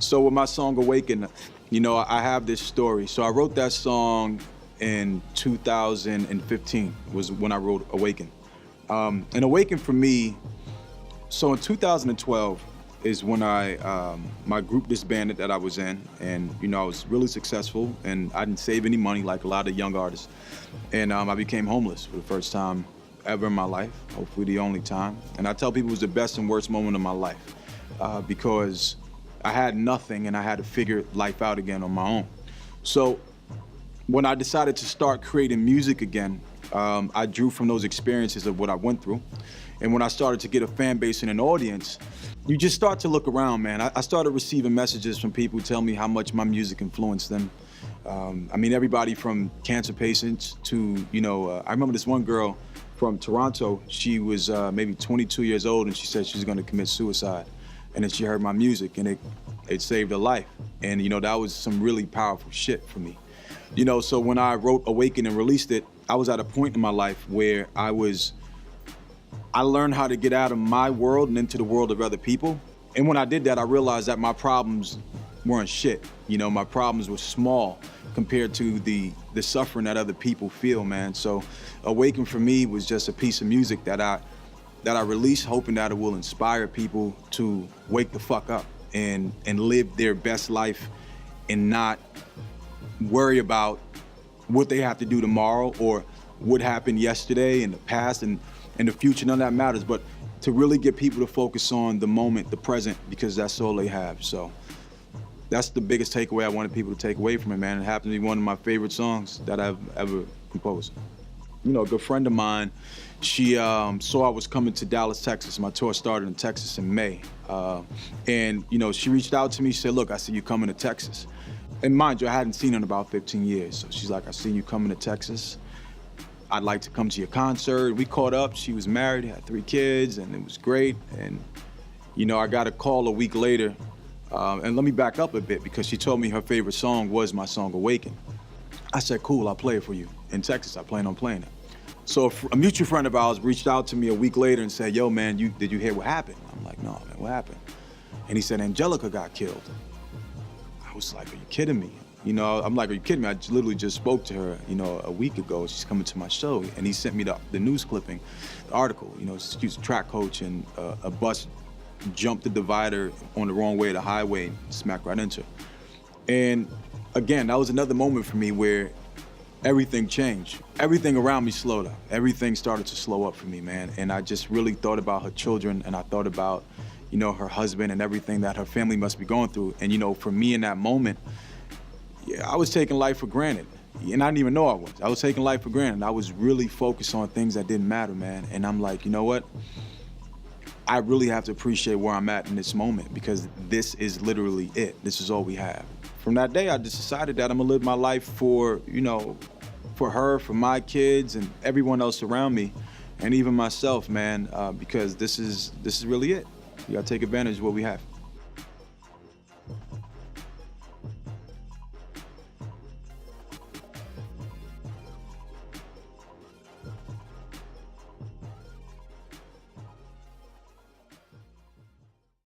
So with my song Awaken, you know, I have this story. So I wrote that song in 2015 was when I wrote Awaken. And Awaken for me, so in 2012 is when my group disbanded that I was in, and you know, I was really successful and I didn't save any money like a lot of young artists. And I became homeless for the first time ever in my life, hopefully the only time. And I tell people it was the best and worst moment of my life because I had nothing and I had to figure life out again on my own. So when I decided to start creating music again, I drew from those experiences of what I went through. And when I started to get a fan base and an audience, you just start to look around, man. I started receiving messages from people who tell me how much my music influenced them. I mean, everybody from cancer patients to, you know, I remember this one girl from Toronto. She was maybe 22 years old and she said she was gonna commit suicide. And then she heard my music and it saved her life. And you know, that was some really powerful shit for me. You know, so when I wrote Awaken and released it, I was at a point in my life where I learned how to get out of my world and into the world of other people. And when I did that, I realized that my problems weren't shit. You know, my problems were small compared to the suffering that other people feel, man. So Awaken for me was just a piece of music that I release, hoping that it will inspire people to wake the fuck up and live their best life and not worry about what they have to do tomorrow or what happened yesterday in the past and in the future. None of that matters, but to really get people to focus on the moment, the present, because that's all they have. So that's the biggest takeaway I wanted people to take away from it, man. It happened to be one of my favorite songs that I've ever composed. You know, a good friend of mine, she saw I was coming to Dallas, Texas. My tour started in Texas in May. And, you know, she reached out to me. She said, look, I see you coming to Texas. And mind you, I hadn't seen her in about 15 years. So she's like, I see you coming to Texas. I'd like to come to your concert. We caught up. She was married, had 3 kids, and it was great. And, you know, I got a call a week later. And let me back up a bit because she told me her favorite song was my song Awaken. I said, cool, I'll play it for you. In Texas, I plan on playing it. So a mutual friend of ours reached out to me a week later and said, yo, man, did you hear what happened? I'm like, no, man, what happened? And he said, Angelica got killed. I was like, are you kidding me? You know, I'm like, are you kidding me? I literally just spoke to her, you know, a week ago. She's coming to my show. And he sent me the news clipping, the article. You know, she was a track coach and a bus jumped the divider on the wrong way of the highway and smacked right into her. And again, that was another moment for me where everything changed. Everything around me slowed up. Everything started to slow up for me, man. And I just really thought about her children and I thought about, you know, her husband and everything that her family must be going through. And, you know, for me in that moment, yeah, I was taking life for granted. And I didn't even know I was. I was taking life for granted. I was really focused on things that didn't matter, man. And I'm like, you know what? I really have to appreciate where I'm at in this moment because this is literally it. This is all we have. From that day, I just decided that I'm gonna live my life for, you know, for her, for my kids, and everyone else around me, and even myself, man, because this is really it. You gotta take advantage of what we have.